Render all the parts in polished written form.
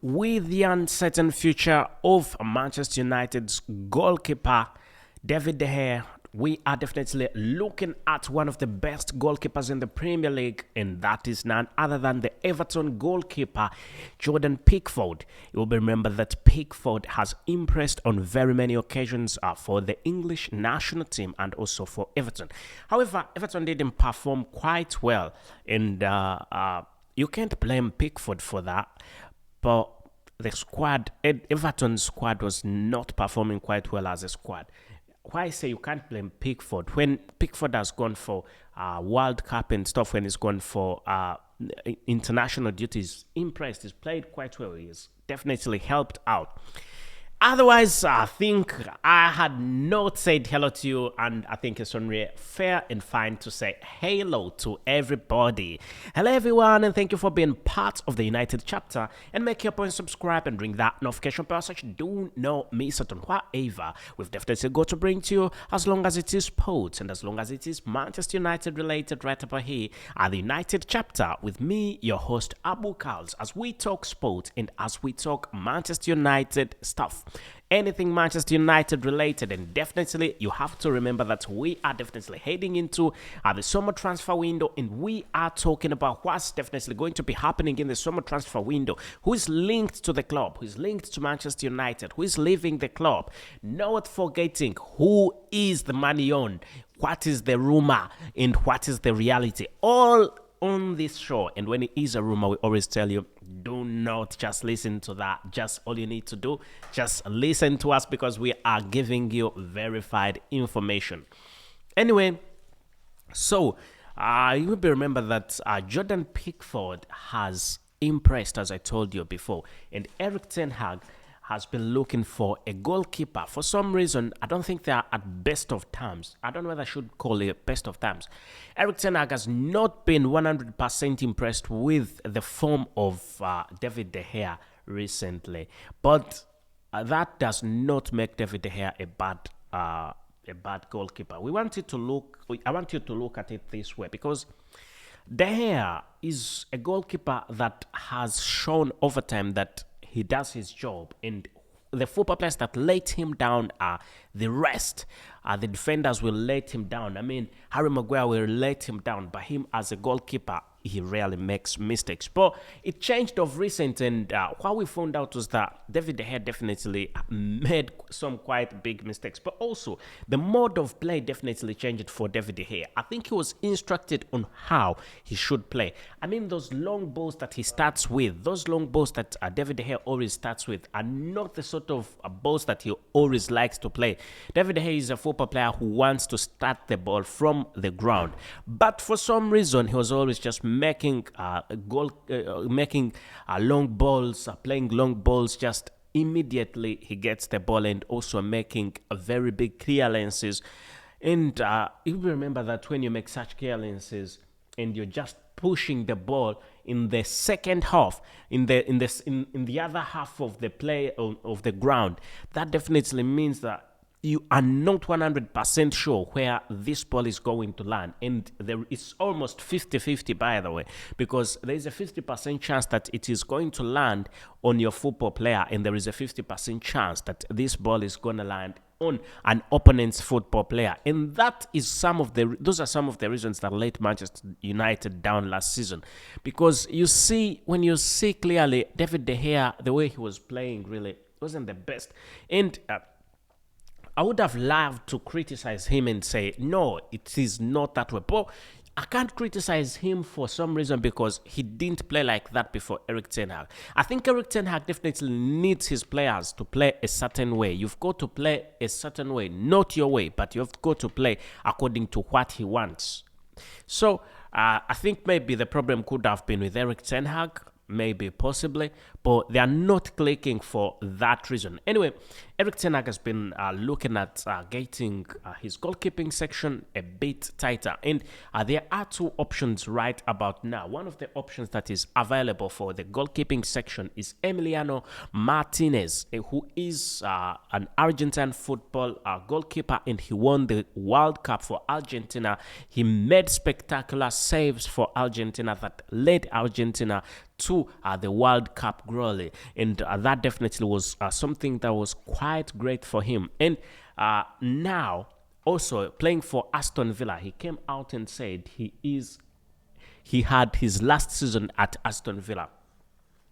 With the uncertain future of Manchester United's goalkeeper, David De Gea, we are definitely looking at one of the best goalkeepers in the Premier League, and that is none other than the Everton goalkeeper, Jordan Pickford. You will remember that Pickford has impressed on very many occasions for the English national team and also for Everton. However, Everton didn't perform quite well, and you can't blame Pickford for that. But the squad, Everton's squad was not performing quite well as a squad. Why I say you can't blame Pickford when Pickford has gone for World Cup and stuff, when he's gone for international duties, impressed, he's played quite well, he's definitely helped out. Otherwise, I think I had not said hello to you, and I think it's only fair and fine to say hello to everybody. Hello, everyone, and thank you for being part of the United chapter. And make your point, subscribe, and ring that notification bell so you do not miss out on whatever we've definitely got to bring to you, as long as it is sports and as long as it is Manchester United related, right over here at the United chapter with me, your host, Abu KALS, as we talk sport and as we talk Manchester United stuff. Anything Manchester United related, and definitely you have to remember that we are definitely heading into the summer transfer window, and we are talking about what's definitely going to be happening in the summer transfer window, who is linked to the club, who is linked to Manchester United, who is leaving the club, not forgetting who is the money on, what is the rumor, and what is the reality, all on this show. And when it is a rumor, we always tell you, do not just listen to that. Just all you need to do, just listen to us, because we are giving you verified information. Anyway, so you will remember that Jordan Pickford has impressed, as I told you before, and Eric Ten Hag has been looking for a goalkeeper. For some reason, I don't think they are at best of terms. I don't know whether I should call it best of terms. Eric Ten Hag has not been 100% impressed with the form of David De Gea recently. But that does not make David De Gea a bad goalkeeper. I want you to look at it this way, because De Gea is a goalkeeper that has shown over time that he does his job, and the football players that let him down are the rest. The defenders will let him down. I mean, Harry Maguire will let him down, but him as a goalkeeper, he rarely makes mistakes. But it changed of recent, and what we found out was that David De Gea definitely made some quite big mistakes. But also, the mode of play definitely changed for David De Gea. I think he was instructed on how he should play. I mean, those long balls that he starts with, those long balls that David De Gea always starts with, are not the sort of balls that he always likes to play. David De Gea is a football player who wants to start the ball from the ground. But for some reason, he was always just making long balls, playing long balls just immediately he gets the ball, and also making very big clearances. And you remember that when you make such clearances and you're just pushing the ball in the second half, in the other half of the play of the ground, that definitely means that you are not 100% sure where this ball is going to land. And there is almost 50-50, by the way, because there is a 50% chance that it is going to land on your football player, and there is a 50% chance that this ball is going to land on an opponent's football player. And those are some of the reasons that let Manchester United down last season. Because when you see clearly, David De Gea, the way he was playing really wasn't the best. And I would have loved to criticize him and say, no, it is not that way. But I can't criticize him for some reason, because he didn't play like that before Eric Ten Hag. I think Eric Ten Hag definitely needs his players to play a certain way. You've got to play a certain way, not your way, but you've got to play according to what he wants. So I think maybe the problem could have been with Eric Ten Hag, maybe, possibly, but they are not clicking for that reason. Anyway, Eric Ten Hag has been looking at getting his goalkeeping section a bit tighter, and there are two options right about now. One of the options that is available for the goalkeeping section is Emiliano Martinez, who is an Argentine football goalkeeper, and he won the World Cup for Argentina. He made spectacular saves for Argentina that led Argentina to the World Cup glory, and that definitely was something that was quite great for him. And now, also playing for Aston Villa, he came out and said he had his last season at Aston Villa.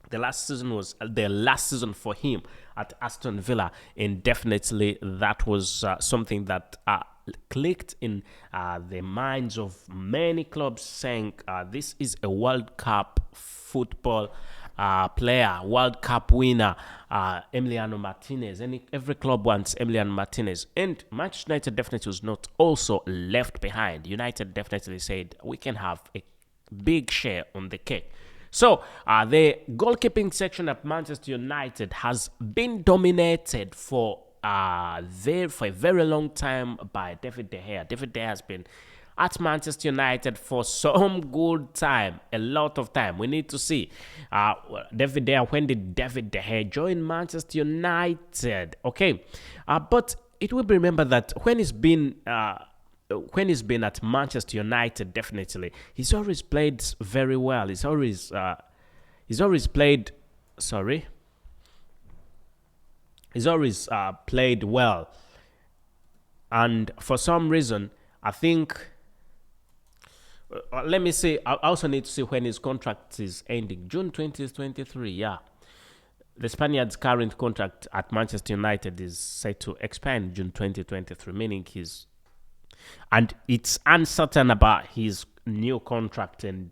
The last season was the last season for him at Aston Villa, and definitely that was something that clicked in the minds of many clubs, saying this is a World Cup football player, World Cup winner, Emiliano Martinez. And every club wants Emiliano Martinez, and Manchester United definitely was not also left behind. United definitely said we can have a big share on the cake. So the goalkeeping section at Manchester United has been dominated for a very long time by David De Gea. David De Gea has been at Manchester United for some good time, a lot of time. We need to see David De Gea. When did David De Gea join Manchester United? Okay, but it will be remembered that when he's been at Manchester United, definitely he's always played very well. He's always played. Sorry, he's always played well, and for some reason, I think. Let me see. I also need to see when his contract is ending. June 2023. Yeah, the Spaniard's current contract at Manchester United is set to expire in June 2023, meaning and it's uncertain about his new contract. And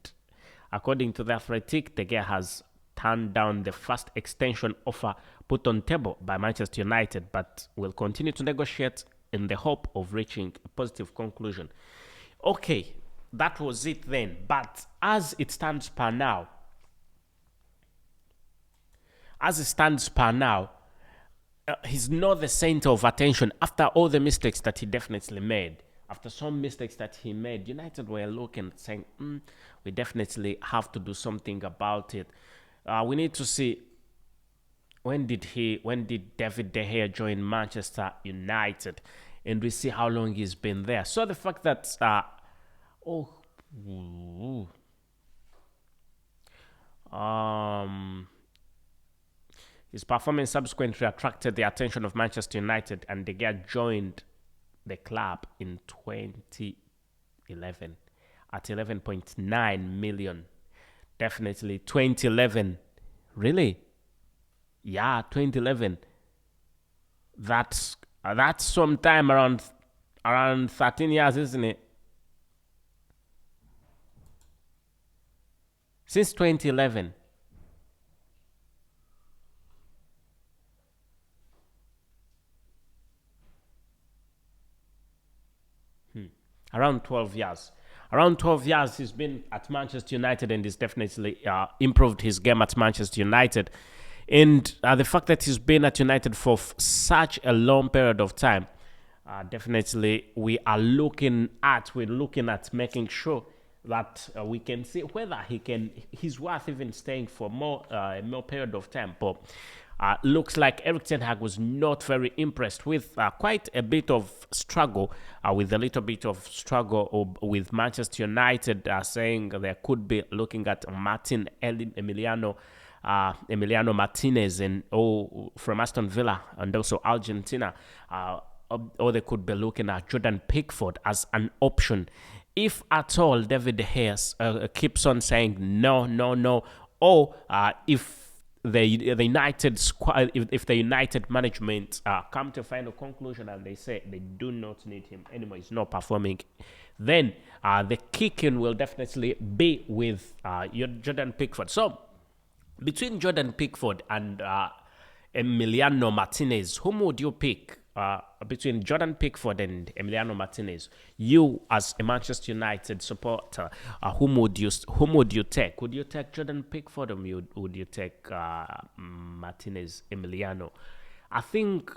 according to the Athletic, De Gea has turned down the first extension offer put on table by Manchester United, but will continue to negotiate in the hope of reaching a positive conclusion. Okay, that was it then. But as it stands per now, he's not the center of attention after all the mistakes that he definitely made. After some mistakes that he made, United were looking, saying, we definitely have to do something about it. We need to see when did David De Gea join Manchester United, and we see how long he's been there. So the fact that his performance subsequently attracted the attention of Manchester United, and De Gea joined the club in 2011 at 11.9 million. Definitely 2011. Really? Yeah, 2011. That's sometime around 13 years, isn't it? Since 2011. Around 12 years. Around 12 years he's been at Manchester United, and he's definitely improved his game at Manchester United. And the fact that he's been at United for such a long period of time, definitely we're looking at making sure that we can see whether he's worth even staying for more period of time. But looks like Erik ten Hag was not very impressed with quite a bit of struggle, with Manchester United, saying they could be looking at Emiliano Martinez from Aston Villa and also Argentina, or they could be looking at Jordan Pickford as an option. If at all David De Gea keeps on saying no, or if the United squad, if the United management come to a final conclusion and they say they do not need him anymore, he's not performing, then the kicking will definitely be with Jordan Pickford. So between Jordan Pickford and Emiliano Martinez, whom would you pick? Between Jordan Pickford and Emiliano Martinez, you as a Manchester United supporter, whom would you take? Would you take Jordan Pickford, or would you take Martinez, Emiliano? I think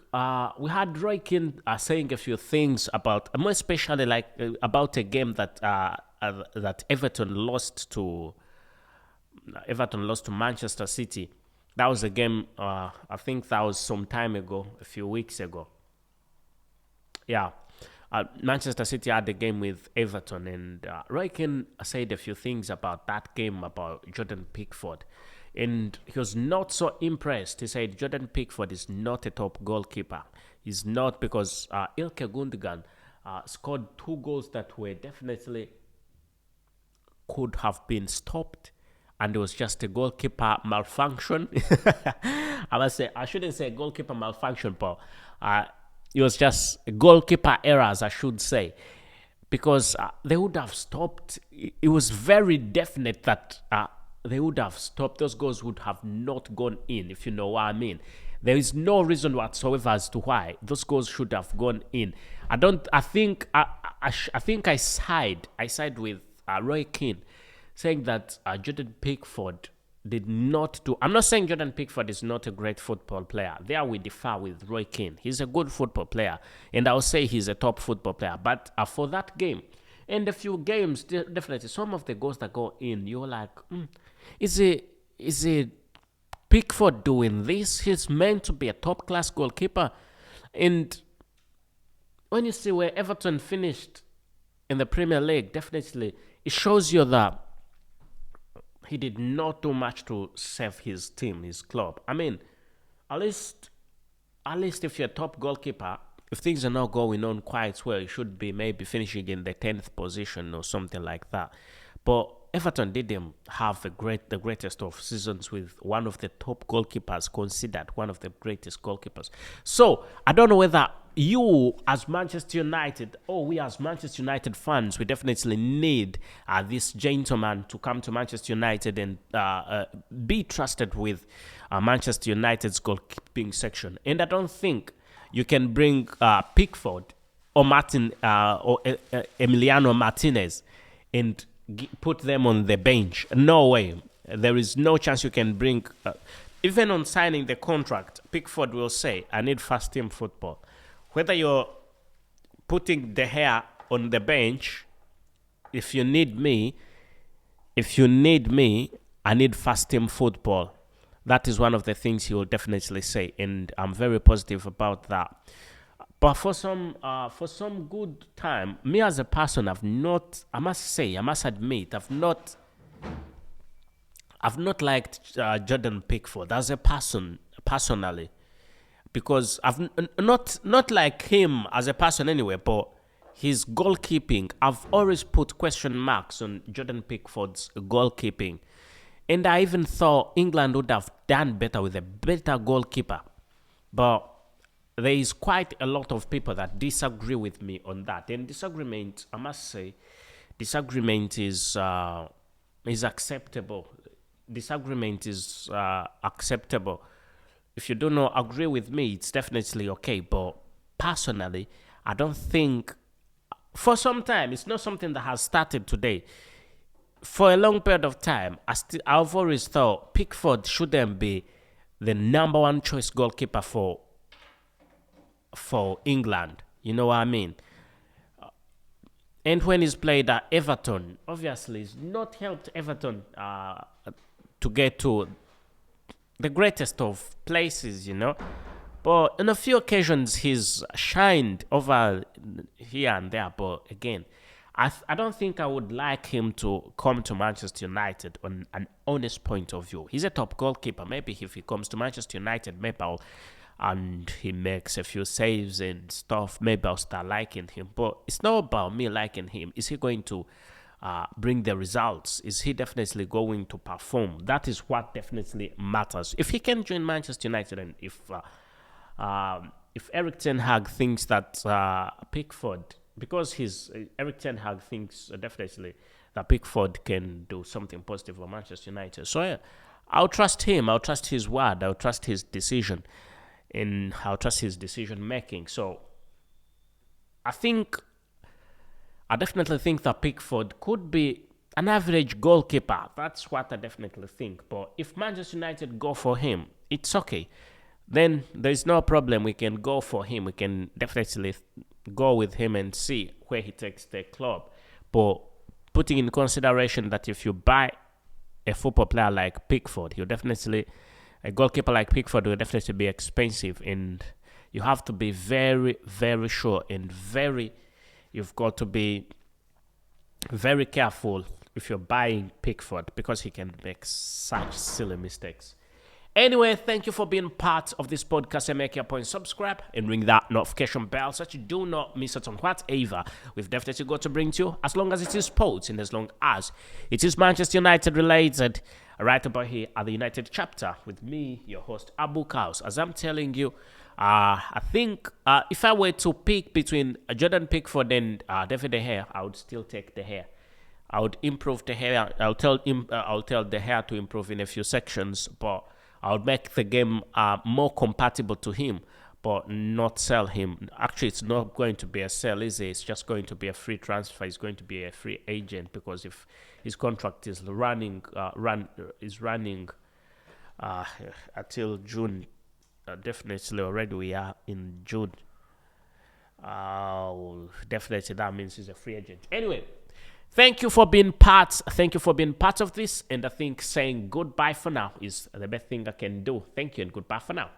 we had Roy Keane saying a few things about, more especially about a game that Everton lost to Manchester City. That was a game. I think that was some time ago, a few weeks ago. Yeah. Manchester City had the game with Everton, and Roy Keane said a few things about that game about Jordan Pickford. And he was not so impressed. He said Jordan Pickford is not a top goalkeeper. He's not, because Ilkay Gundogan scored 2 goals that were definitely could have been stopped, and it was just a goalkeeper malfunction. I shouldn't say goalkeeper malfunction, but it was just goalkeeper errors, I should say, because they would have stopped. It was very definite that they would have stopped. Those goals would have not gone in, if you know what I mean. There is no reason whatsoever as to why those goals should have gone in. I think I side with Roy Keane, saying that Jordan Pickford did not do. I'm not saying Jordan Pickford is not a great football player. There we differ with Roy Keane. He's a good football player, and I'll say he's a top football player. But for that game, and a few games, definitely some of the goals that go in, you're like, is it Pickford doing this? He's meant to be a top class goalkeeper. And when you see where Everton finished in the Premier League, definitely it shows you that he did not do much to save his team, his club. I mean, at least if you're a top goalkeeper, if things are not going on quite well, you should be maybe finishing in the 10th position or something like that. But Everton didn't have the greatest of seasons with one of the top goalkeepers, considered one of the greatest goalkeepers. So I don't know whether you as Manchester United, or we as Manchester United fans, we definitely need this gentleman to come to Manchester United and be trusted with Manchester United's goalkeeping section. And I don't think you can bring Pickford or Emiliano Martinez and put them on the bench. No way. There is no chance you can bring. Even on signing the contract, Pickford will say, "I need first team football." Whether you're putting De Gea on the bench, if you need me, I need first team football. That is one of the things he will definitely say, and I'm very positive about that. But for some good time, me as a person, I must admit, I've not liked Jordan Pickford as a person, personally, because I've not like him as a person anyway, but his goalkeeping, I've always put question marks on Jordan Pickford's goalkeeping. And I even thought England would have done better with a better goalkeeper. But there is quite a lot of people that disagree with me on that. And disagreement, I must say, disagreement is acceptable. Disagreement is acceptable. If you do not agree with me, it's definitely okay. But personally, I don't think, for some time, it's not something that has started today. For a long period of time, I've always thought Pickford shouldn't be the number one choice goalkeeper for England. You know what I mean? And when he's played at Everton, obviously it's not helped Everton to get to the greatest of places, you know. But on a few occasions he's shined over here and there. But again, I don't think I would like him to come to Manchester United on an honest point of view. He's a top goalkeeper. Maybe if he comes to Manchester United, and he makes a few saves and stuff, maybe I'll start liking him. But it's not about me liking him. Is he going to bring the results? Is he definitely going to perform? That is what definitely matters. If he can join Manchester United, and if Erik ten Hag thinks that Pickford, because Erik ten Hag thinks definitely that Pickford can do something positive for Manchester United. So yeah, I'll trust him. I'll trust his word. I'll trust his decision. And I'll trust his decision making. So I definitely think that Pickford could be an average goalkeeper. That's what I definitely think. But if Manchester United go for him, it's okay. Then there's no problem. We can go for him. We can definitely go with him and see where he takes the club. But putting in consideration that if you buy a football player like Pickford, a goalkeeper like Pickford will definitely be expensive, and you have to be very, very sure and very you've got to be very careful if you're buying Pickford because he can make such silly mistakes. Anyway, thank you for being part of this podcast and make your point, subscribe and ring that notification bell so that you do not miss out on whatever we've definitely got to bring to you, as long as it is sports and as long as it is Manchester United related. Right about here at the United chapter with me, your host Abu KALS. As I'm telling you, I think if I were to pick between Jordan Pickford and David De Gea, I would still take De Gea. I would improve De Gea. I'll tell De Gea to improve in a few sections, but I would make the game more compatible to him, but not sell him. Actually, it's not going to be a sell, is it? It's just going to be a free transfer. It's going to be a free agent because if his contract is running until June, definitely already we are in June. Definitely that means he's a free agent. Anyway. Thank you for being part of this, and I think saying goodbye for now is the best thing I can do. Thank you and goodbye for now.